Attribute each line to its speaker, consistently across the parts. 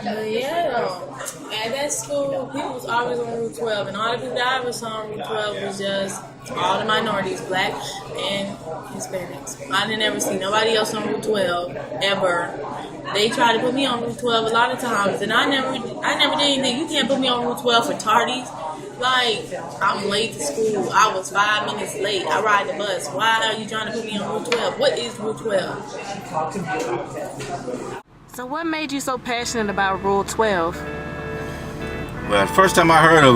Speaker 1: But yeah, at that school, people was always on Route 12, and all the people that I ever saw on Route 12 was just all the minorities, black and Hispanics. I didn't ever see nobody else on Route 12 ever. They tried to put me on Route 12 a lot of times, and I never did anything. You can't put me on Route 12 for tardies. Like, I'm late to school. I was 5 minutes late. I ride the bus. Why are you trying to put me on Route 12? What is Route 12?
Speaker 2: So what made you so passionate about Rule 12?
Speaker 3: Well, the first time I heard of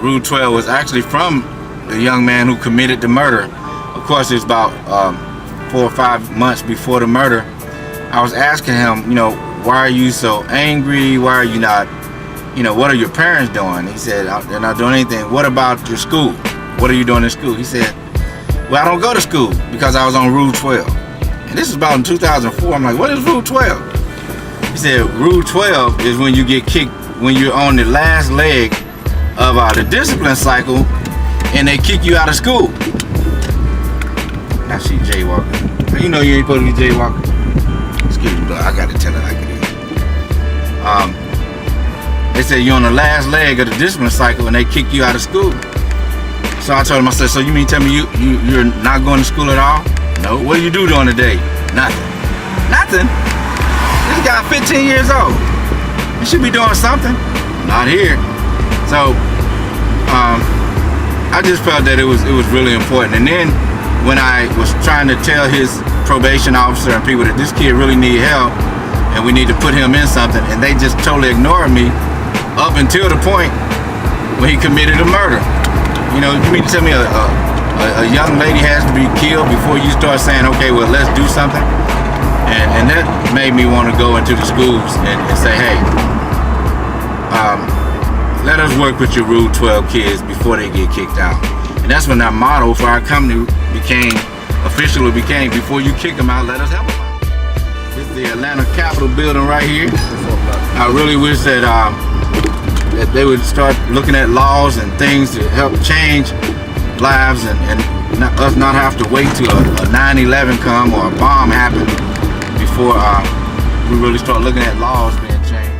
Speaker 3: Route 12 was actually from the young man who committed the murder. Of course, it's about 4 or 5 months before the murder. I was asking him, why are you so angry? Why are you not, what are your parents doing? He said, they're not doing anything. What about your school? What are you doing in school? He said, well, I don't go to school because I was on Route 12. And this is about in 2004. I'm like, what is Route 12? He said, Rule 12 is when you get kicked, when you're on the last leg of the discipline cycle and they kick you out of school. Now she jaywalking. You know you ain't supposed to be jaywalking. Excuse me, but I gotta tell it like it is. They said you're on the last leg of the discipline cycle and they kick you out of school. So I told him, I said, so you mean tell me you're not going to school at all? No. What do you do during the day? Nothing. Nothing? This guy 15 years old. He should be doing something. Not here. So I just felt that it was really important. And then when I was trying to tell his probation officer and people that this kid really need help and we need to put him in something, and they just totally ignored me up until the point when he committed a murder. You mean to tell me a young lady has to be killed before you start saying, okay, well, let's do something? And that made me want to go into the schools and say, hey, let us work with your Rule 12 kids before they get kicked out. And that's when our motto for our company officially became, before you kick them out, let us help them out. This is the Atlanta Capitol building right here. I really wish that they would start looking at laws and things to help change lives and us not have to wait till a 9/11 come or a bomb happen before we really start looking at laws being changed.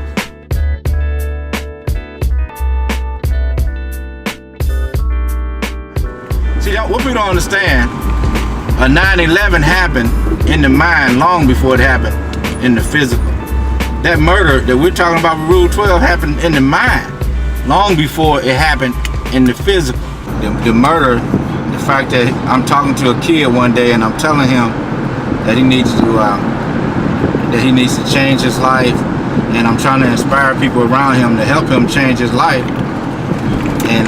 Speaker 3: See, what we don't understand, a 9/11 happened in the mind long before it happened in the physical. That murder that we're talking about with Rule 12 happened in the mind long before it happened in the physical. The murder, the fact that I'm talking to a kid one day and I'm telling him that he needs to change his life, and I'm trying to inspire people around him to help him change his life, and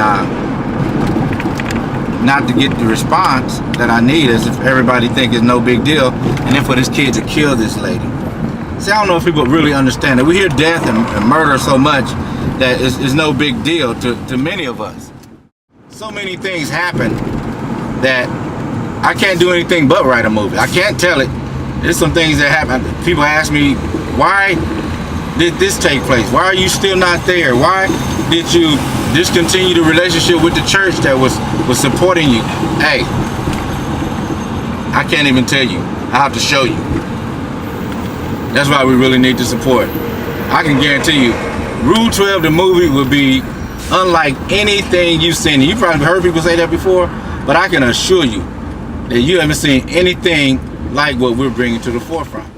Speaker 3: not to get the response that I need, as if everybody think it's no big deal, and then for this kid to kill this lady. See, I don't know if people really understand that. We hear death and murder so much that it's no big deal to many of us. So many things happen that I can't do anything but write a movie. I can't tell it. There's some things that happen. People ask me, why did this take place? Why are you still not there? Why did you discontinue the relationship with the church that was supporting you? Hey, I can't even tell you. I have to show you. That's why we really need the support. I can guarantee you, Rule 12, the movie, will be unlike anything you've seen. You probably heard people say that before, but I can assure you that you haven't seen anything like what we're bringing to the forefront.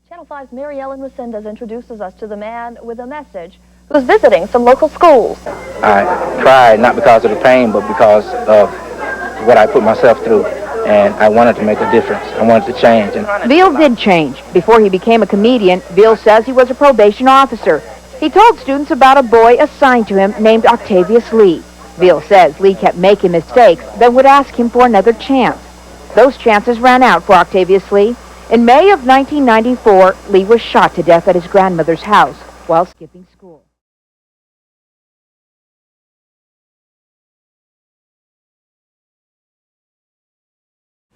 Speaker 4: Channel 5's Mary Ellen Resendez introduces us to the man with a message who's visiting some local schools.
Speaker 5: I cried not because of the pain, but because of what I put myself through, and I wanted to make a difference. I wanted to change.
Speaker 6: Veal did change. Before he became a comedian, Veal says he was a probation officer. He told students about a boy assigned to him named Octavius Lee. Veal says Lee kept making mistakes, then would ask him for another chance. Those chances ran out for Octavius Lee. In May of 1994, Lee was shot to death at his grandmother's house while skipping school.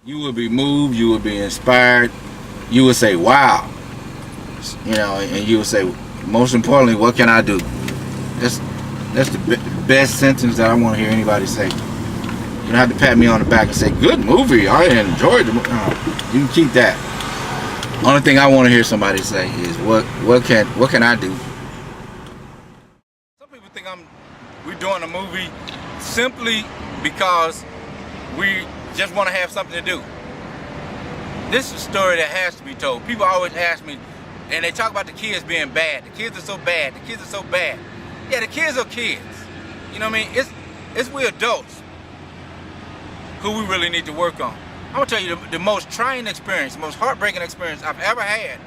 Speaker 3: You will be moved, you will be inspired, you will say, wow. And you will say, most importantly, what can I do? That's the best sentence that I want to hear anybody say. You don't have to pat me on the back and say, good movie, I enjoyed the movie. No, you can keep that. Only thing I want to hear somebody say is, what can I do? Some people think we're doing a movie simply because we just want to have something to do. This is a story that has to be told. People always ask me, and they talk about the kids being bad. The kids are so bad. The kids are so bad. Yeah, the kids are kids. You know what I mean? It's we adults who we really need to work on. I'm gonna tell you the most trying experience, the most heartbreaking experience I've ever had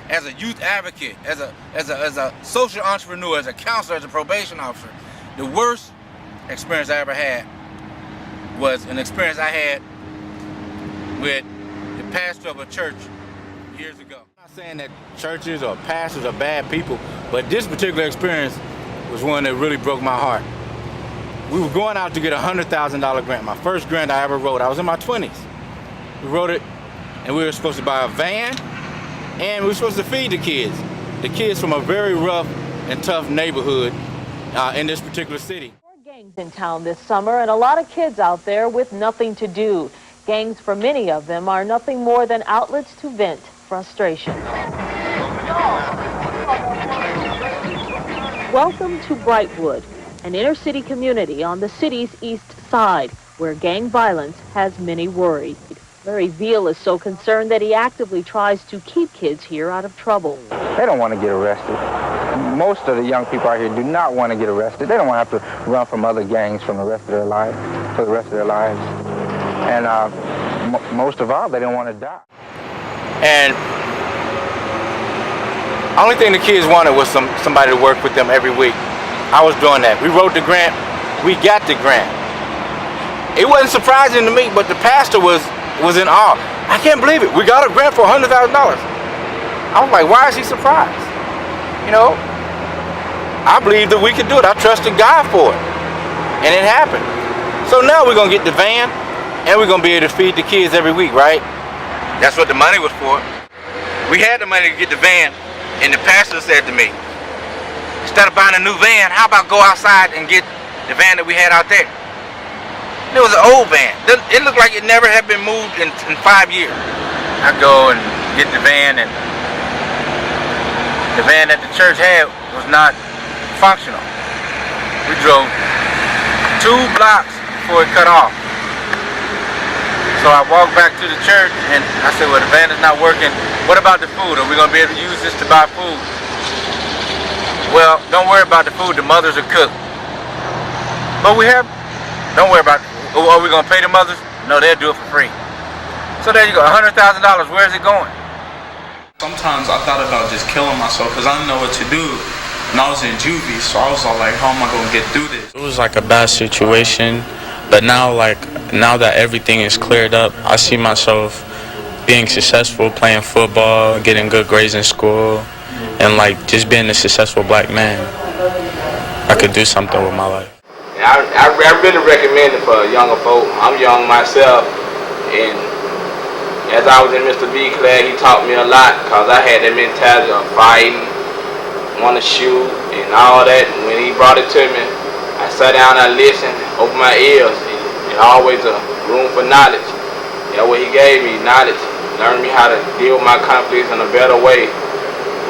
Speaker 3: as a youth advocate, as a social entrepreneur, as a counselor, as a probation officer. The worst experience I ever had was an experience I had with the pastor of a church years ago. I'm not saying that churches or pastors are bad people, but this particular experience was one that really broke my heart. We were going out to get a $100,000 grant, my first grant I ever wrote. I was in my 20s. We wrote it, and we were supposed to buy a van, and we were supposed to feed the kids from a very rough and tough neighborhood in this particular city.
Speaker 7: More gangs in town this summer, and a lot of kids out there with nothing to do. Gangs, for many of them, are nothing more than outlets to vent frustration. Welcome to Brightwood, an inner-city community on the city's east side, where gang violence has many worried. Larry Veal is so concerned that he actively tries to keep kids here out of trouble.
Speaker 5: They don't want to get arrested. Most of the young people out here do not want to get arrested. They don't want to have to run from other gangs for the rest of their lives. And most of all, they don't want to die.
Speaker 3: And only thing the kids wanted was somebody to work with them every week. I was doing that. We wrote the grant. We got the grant. It wasn't surprising to me, but the pastor was in awe. I can't believe it. We got a grant for $100,000. I was like, why is he surprised? You know, I believed that we could do it. I trusted God for it. And it happened. So now we're going to get the van, and we're going to be able to feed the kids every week, right? That's what the money was for. We had the money to get the van, and the pastor said to me, instead of buying a new van, how about go outside and get the van that we had out there? It was an old van. It looked like it never had been moved in 5 years. I go and get the van, and the van that the church had was not functional. We drove 2 blocks before it cut off. So I walked back to the church, and I said, well, the van is not working. What about the food? Are we going to be able to use this to buy food? Well, don't worry about the food. The mothers are cooked. But don't worry about it. Are we going to pay the mothers? No, they'll do it for free. So there you go, $100,000. Where is it going?
Speaker 8: Sometimes I thought about just killing myself because I didn't know what to do. And I was in juvie, so I was all like, how am I going to get through this? It was like a bad situation, but now that everything is cleared up, I see myself being successful, playing football, getting good grades in school, and like just being a successful black man. I could do something with my life.
Speaker 5: I really recommend it for younger folk. I'm young myself, and as I was in Mr. B class, he taught me a lot because I had that mentality of fighting, want to shoot, and all that. And when he brought it to me, I sat down and I listened, opened my ears, and always a room for knowledge. That's what he gave me, knowledge. Learned me how to deal with my conflicts in a better way.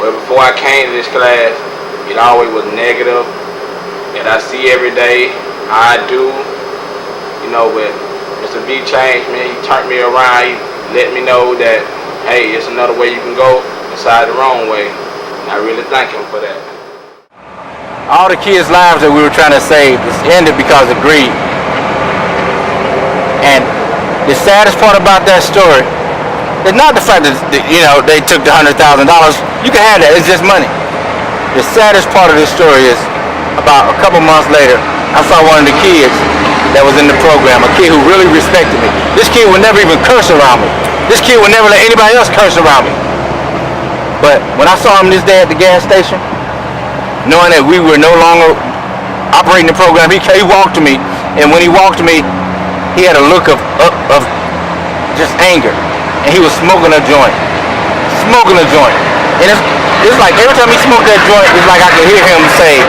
Speaker 5: Well, before I came to this class, it always was negative. That I see every day, how I do, you know, but Mr. B changed me, he turned me around, he let me know that, hey, it's another way you can go besides the wrong way, and I really thank him for that.
Speaker 3: All the kids' lives that we were trying to save was ended because of greed. And the saddest part about that story is not the fact that, you know, they took the $100,000. You can have that, it's just money. The saddest part of this story is, about a couple months later, I saw one of the kids that was in the program, a kid who really respected me. This kid would never even curse around me. This kid would never let anybody else curse around me. But when I saw him this day at the gas station, knowing that we were no longer operating the program, he walked to me, and when he walked to me, he had a look of just anger, and he was smoking a joint. And it's like every time he smoked that joint, it's like I could hear him say,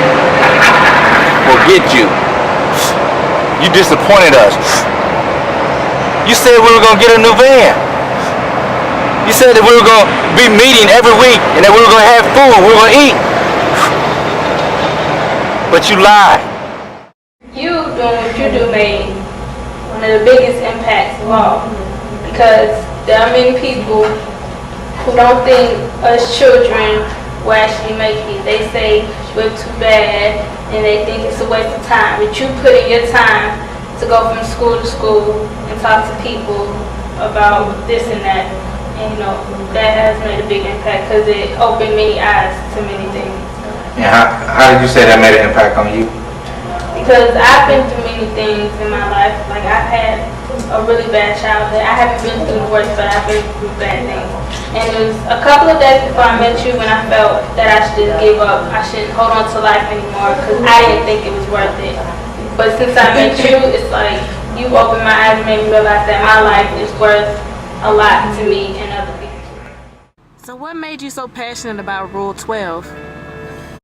Speaker 3: forget you. You disappointed us. You said we were going to get a new van. You said that we were going to be meeting every week and that we were going to have food, we were going to eat. But you lied.
Speaker 9: You doing what you do made one of the biggest impacts of all, because there are many people who don't think us children will actually make it. They say we're too bad and they think it's a waste of time. But you put in your time to go from school to school and talk to people about this and that. And you know, that has made a big impact because it opened many eyes to many things.
Speaker 3: And how did you say that made an impact on you?
Speaker 9: Because I've been through many things in my life. Like I've had a really bad childhood. I haven't been through the worst, but I've been through bad things. And it was a couple of days before I met you when I felt that I should just give up. I shouldn't hold on to life anymore because I didn't think it was worth it. But since I met you, it's like you opened my eyes and made me realize that my life is worth a lot to me and other people.
Speaker 2: So what made you so passionate about Rule 12?